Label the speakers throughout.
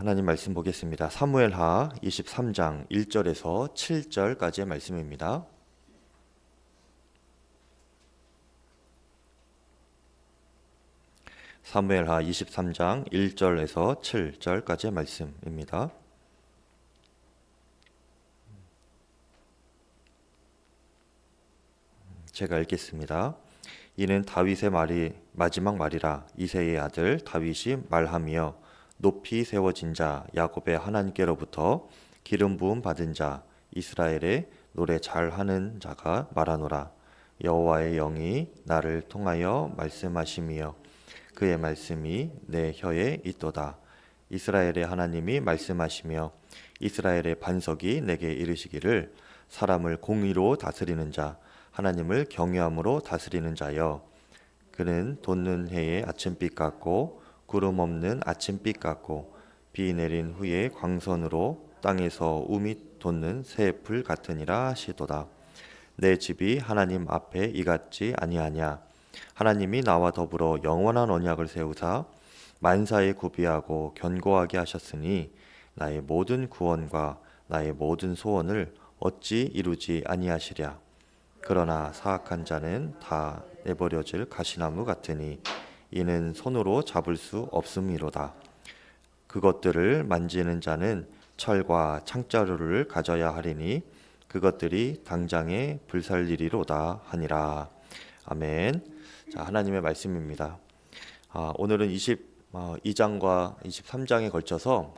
Speaker 1: 하나님 말씀 보겠습니다. 사무엘하 23장 1절에서 7절까지의 말씀입니다. 사무엘하 23장 1절에서 7절까지의 말씀입니다. 제가 읽겠습니다. 이는 다윗의 말이 마지막 말이라. 이새의 아들 다윗이 말하며 높이 세워진 자 야곱의 하나님께로부터 기름 부음 받은 자 이스라엘의 노래 잘하는 자가 말하노라. 여호와의 영이 나를 통하여 말씀하시며 그의 말씀이 내 혀에 있도다. 이스라엘의 하나님이 말씀하시며 이스라엘의 반석이 내게 이르시기를 사람을 공의로 다스리는 자 하나님을 경외함으로 다스리는 자여. 그는 돋는 해의 아침빛 같고 구름 없는 아침빛 같고 비 내린 후에 광선으로 땅에서 우미 돋는 새 풀 같으니라 하시도다. 내 집이 하나님 앞에 이같지 아니하냐. 하나님이 나와 더불어 영원한 언약을 세우사 만사에 구비하고 견고하게 하셨으니 나의 모든 구원과 나의 모든 소원을 어찌 이루지 아니하시랴. 그러나 사악한 자는 다 내버려질 가시나무 같으니 이는 손으로 잡을 수 없음이로다. 그것들을 만지는 자는 철과 창자루를 가져야 하리니 그것들이 당장에 불살리리로다 하니라. 아멘. 자, 하나님의 말씀입니다. 오늘은 22장과 23장에 걸쳐서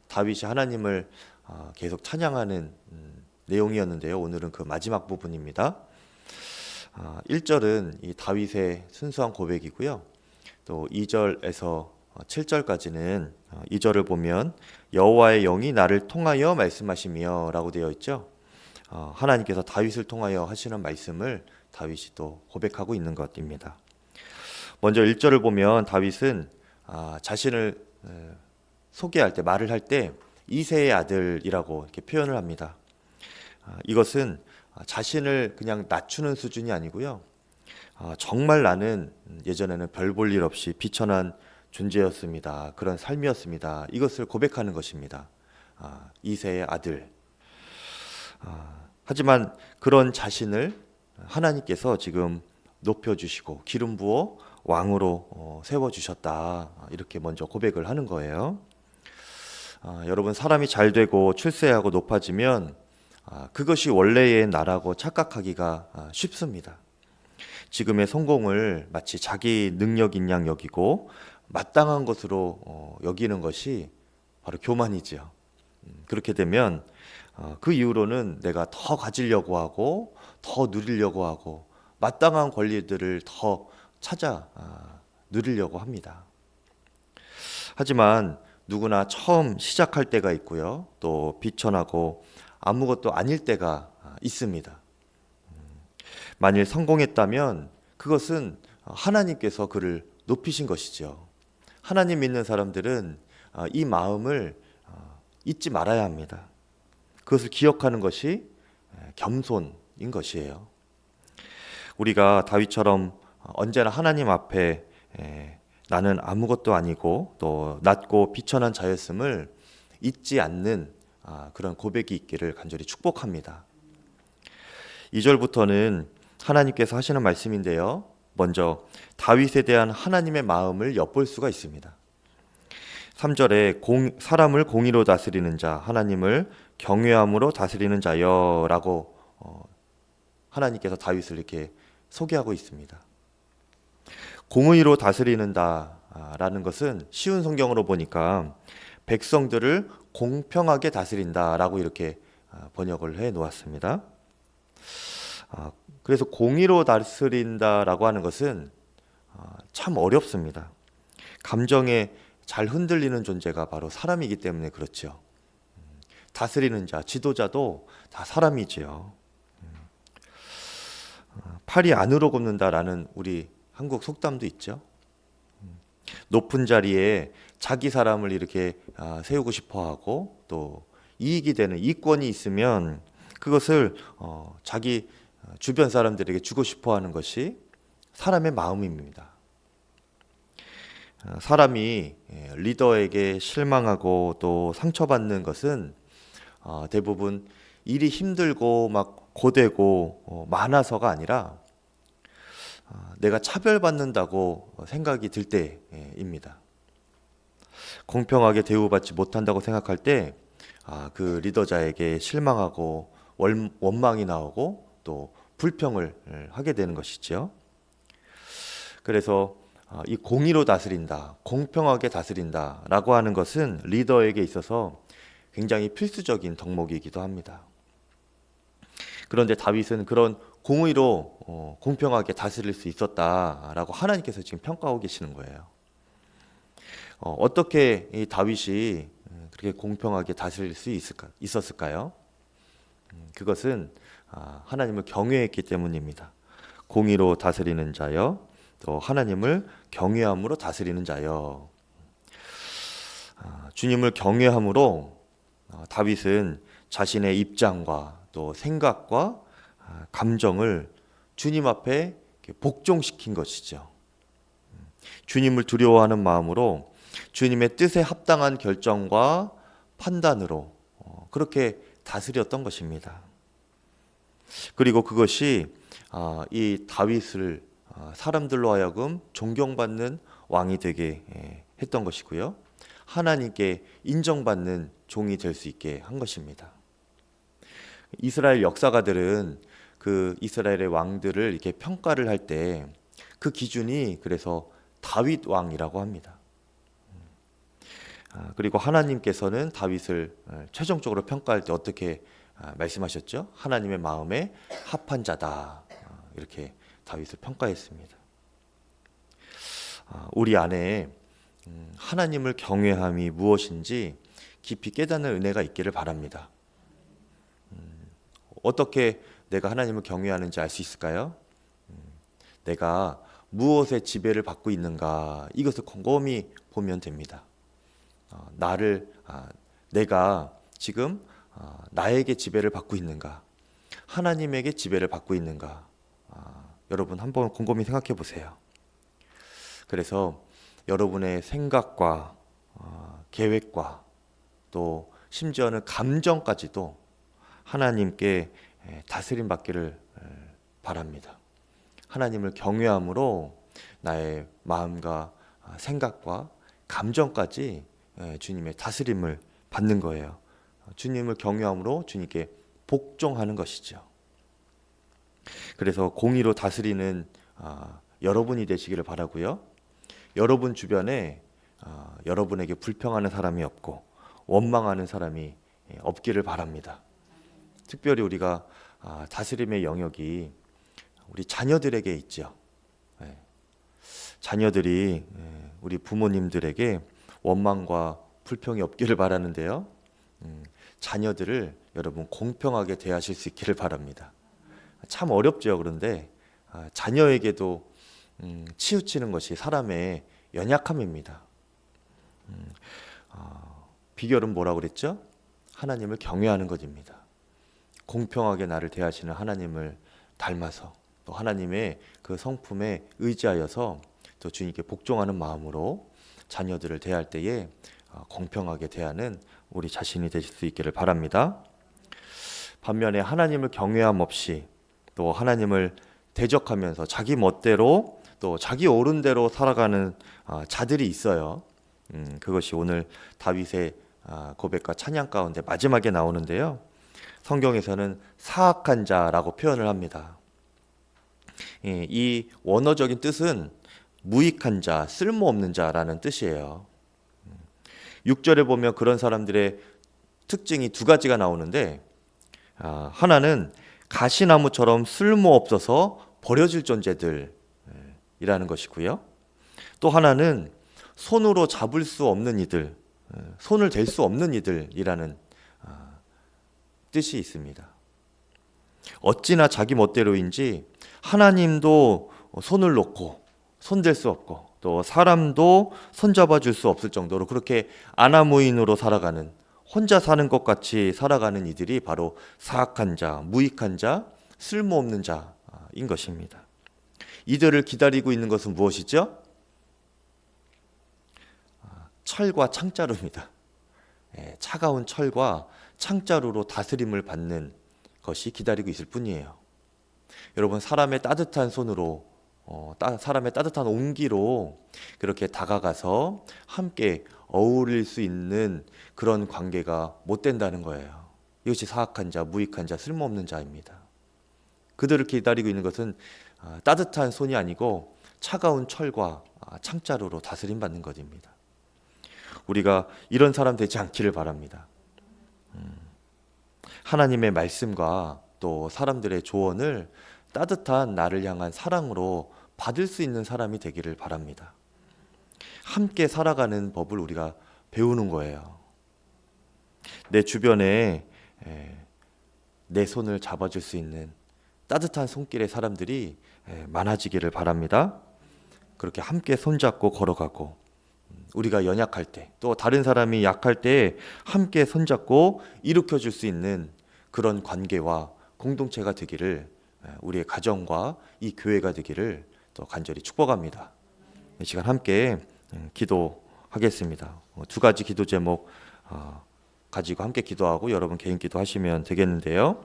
Speaker 1: 다윗이 하나님을 계속 찬양하는 내용이었는데요. 오늘은 그 마지막 부분입니다. 1절은 이 다윗의 순수한 고백이고요. 또 2절에서 7절까지는 2절을 보면 여호와의 영이 나를 통하여 말씀하시며 라고 되어 있죠. 하나님께서 다윗을 통하여 하시는 말씀을 다윗이 또 고백하고 있는 것입니다. 먼저 1절을 보면 다윗은 자신을 소개할 때, 말을 할 때 이새의 아들이라고 이렇게 표현을 합니다. 이것은 자신을 그냥 낮추는 수준이 아니고요. 정말 나는 예전에는 별 볼 일 없이 비천한 존재였습니다. 그런 삶이었습니다. 이것을 고백하는 것입니다. 이새의 아들. 하지만 그런 자신을 하나님께서 지금 높여주시고 기름 부어 왕으로 세워주셨다. 이렇게 먼저 고백을 하는 거예요. 여러분, 사람이 잘 되고 출세하고 높아지면 그것이 원래의 나라고 착각하기가 쉽습니다. 지금의 성공을 마치 자기 능력인 양 여기고 마땅한 것으로 여기는 것이 바로 교만이죠. 그렇게 되면 그 이후로는 내가 더 가지려고 하고 더 누리려고 하고 마땅한 권리들을 더 찾아 누리려고 합니다. 하지만 누구나 처음 시작할 때가 있고요. 또 비천하고 아무것도 아닐 때가 있습니다. 만일 성공했다면 그것은 하나님께서 그를 높이신 것이죠. 하나님 믿는 사람들은 이 마음을 잊지 말아야 합니다. 그것을 기억하는 것이 겸손인 것이에요. 우리가 다윗처럼 언제나 하나님 앞에 나는 아무것도 아니고 또 낮고 비천한 자였음을 잊지 않는 그런 고백이 있기를 간절히 축복합니다. 2절부터는 하나님께서 하시는 말씀인데요. 먼저 다윗에 대한 하나님의 마음을 엿볼 수가 있습니다. 3절에 사람을 공의로 다스리는 자, 하나님을 경외함으로 다스리는 자여 라고 하나님께서 다윗을 이렇게 소개하고 있습니다. 공의로 다스리는다라는 것은 쉬운 성경으로 보니까 백성들을 공평하게 다스린다라고 이렇게 번역을 해 놓았습니다. 그래서 공의로 다스린다라고 하는 것은 참 어렵습니다. 감정에 잘 흔들리는 존재가 바로 사람이기 때문에 그렇죠. 다스리는 자, 지도자도 다 사람이지요. 팔이 안으로 굽는다라는 우리 한국 속담도 있죠. 높은 자리에 자기 사람을 이렇게 세우고 싶어하고 또 이익이 되는 이권이 있으면 그것을 자기 주변 사람들에게 주고 싶어하는 것이 사람의 마음입니다. 사람이 리더에게 실망하고 또 상처받는 것은 대부분 일이 힘들고 막 고되고 많아서가 아니라 내가 차별받는다고 생각이 들 때입니다. 공평하게 대우받지 못한다고 생각할 때 그 리더자에게 실망하고 원망이 나오고 또 불평을 하게 되는 것이죠. 그래서 이 공의로 다스린다, 공평하게 다스린다라고 하는 것은 리더에게 있어서 굉장히 필수적인 덕목이기도 합니다. 그런데 다윗은 그런 공의로 공평하게 다스릴 수 있었다라고 하나님께서 지금 평가하고 계시는 거예요. 어떻게 이 다윗이 그렇게 공평하게 다스릴 수 있었을까요? 그것은 하나님을 경외했기 때문입니다. 공의로 다스리는 자여, 또 하나님을 경외함으로 다스리는 자여. 주님을 경외함으로 다윗은 자신의 입장과 또 생각과 감정을 주님 앞에 복종시킨 것이죠. 주님을 두려워하는 마음으로 주님의 뜻에 합당한 결정과 판단으로 그렇게 다스렸던 것입니다. 그리고 그것이 이 다윗을 사람들로 하여금 존경받는 왕이 되게 했던 것이고요. 하나님께 인정받는 종이 될 수 있게 한 것입니다. 이스라엘 역사가들은 그 이스라엘의 왕들을 이렇게 평가를 할 때 그 기준이 그래서 다윗 왕이라고 합니다. 그리고 하나님께서는 다윗을 최종적으로 평가할 때 어떻게 말씀하셨죠? 하나님의 마음에 합한 자다. 이렇게 다윗을 평가했습니다. 우리 안에 하나님을 경외함이 무엇인지 깊이 깨닫는 은혜가 있기를 바랍니다. 어떻게 내가 하나님을 경외하는지 알 수 있을까요? 내가 무엇의 지배를 받고 있는가, 이것을 곰곰이 보면 됩니다. 내가 지금 나에게 지배를 받고 있는가, 하나님에게 지배를 받고 있는가, 여러분 한번 곰곰이 생각해 보세요. 그래서 여러분의 생각과 계획과 또 심지어는 감정까지도 하나님께 다스림 받기를 바랍니다. 하나님을 경외함으로 나의 마음과 생각과 감정까지 주님의 다스림을 받는 거예요. 주님을 경외함으로 주님께 복종하는 것이죠. 그래서 공의로 다스리는 여러분이 되시기를 바라고요. 여러분 주변에 여러분에게 불평하는 사람이 없고 원망하는 사람이 없기를 바랍니다. 특별히 우리가 다스림의 영역이 우리 자녀들에게 있죠. 자녀들이 우리 부모님들에게 원망과 불평이 없기를 바라는데요. 자녀들을 여러분 공평하게 대하실 수 있기를 바랍니다. 참 어렵죠. 그런데 자녀에게도 치우치는 것이 사람의 연약함입니다. 비결은 뭐라고 그랬죠? 하나님을 경외하는 것입니다. 공평하게 나를 대하시는 하나님을 닮아서 또 하나님의 그 성품에 의지하여서 또 주님께 복종하는 마음으로 자녀들을 대할 때에 공평하게 대하는 우리 자신이 되실 수 있기를 바랍니다. 반면에 하나님을 경외함 없이 또 하나님을 대적하면서 자기 멋대로 또 자기 옳은 대로 살아가는 자들이 있어요. 그것이 오늘 다윗의 고백과 찬양 가운데 마지막에 나오는데요. 성경에서는 사악한 자라고 표현을 합니다. 이 원어적인 뜻은 무익한 자, 쓸모없는 자라는 뜻이에요. 6절에 보면 그런 사람들의 특징이 두 가지가 나오는데 하나는 가시나무처럼 쓸모없어서 버려질 존재들이라는 것이고요. 또 하나는 손으로 잡을 수 없는 이들, 손을 댈 수 없는 이들이라는 뜻이 있습니다. 어찌나 자기 멋대로인지 하나님도 손을 놓고 손댈 수 없고 또 사람도 손잡아 줄 수 없을 정도로 그렇게 아나무인으로 살아가는, 혼자 사는 것 같이 살아가는 이들이 바로 사악한 자, 무익한 자, 쓸모없는 자인 것입니다. 이들을 기다리고 있는 것은 무엇이죠? 철과 창자루입니다. 차가운 철과 창자루로 다스림을 받는 것이 기다리고 있을 뿐이에요. 여러분, 사람의 따뜻한 손으로 사람의 따뜻한 온기로 그렇게 다가가서 함께 어울릴 수 있는 그런 관계가 못 된다는 거예요. 이것이 사악한 자, 무익한 자, 쓸모없는 자입니다. 그들을 기다리고 있는 것은 따뜻한 손이 아니고 차가운 철과 창자루로 다스림 받는 것입니다. 우리가 이런 사람 되지 않기를 바랍니다. 하나님의 말씀과 또 사람들의 조언을 따뜻한 나를 향한 사랑으로 받을 수 있는 사람이 되기를 바랍니다. 함께 살아가는 법을 우리가 배우는 거예요. 내 주변에 내 손을 잡아줄 수 있는 따뜻한 손길의 사람들이 많아지기를 바랍니다. 그렇게 함께 손잡고 걸어가고, 우리가 연약할 때, 또 다른 사람이 약할 때 함께 손잡고 일으켜줄 수 있는 그런 관계와 공동체가 되기를, 우리의 가정과 이 교회가 되기를 또 간절히 축복합니다. 이 시간 함께 기도하겠습니다. 두 가지 기도 제목 가지고 함께 기도하고 여러분 개인 기도하시면 되겠는데요.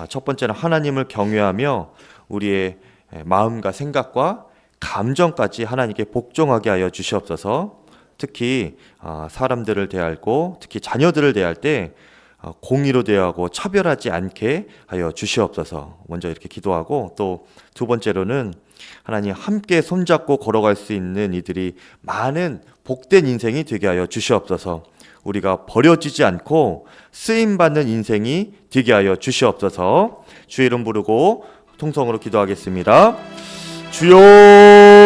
Speaker 1: 첫 번째는 하나님을 경외하며 우리의 마음과 생각과 감정까지 하나님께 복종하게 하여 주시옵소서. 특히 사람들을 대하고 특히 자녀들을 대할 때 공의로 대하고 차별하지 않게 하여 주시옵소서. 먼저 이렇게 기도하고, 또 두 번째로는 하나님 함께 손잡고 걸어갈 수 있는 이들이 많은 복된 인생이 되게 하여 주시옵소서. 우리가 버려지지 않고 쓰임받는 인생이 되게 하여 주시옵소서. 주의 이름 부르고 통성으로 기도하겠습니다. 주여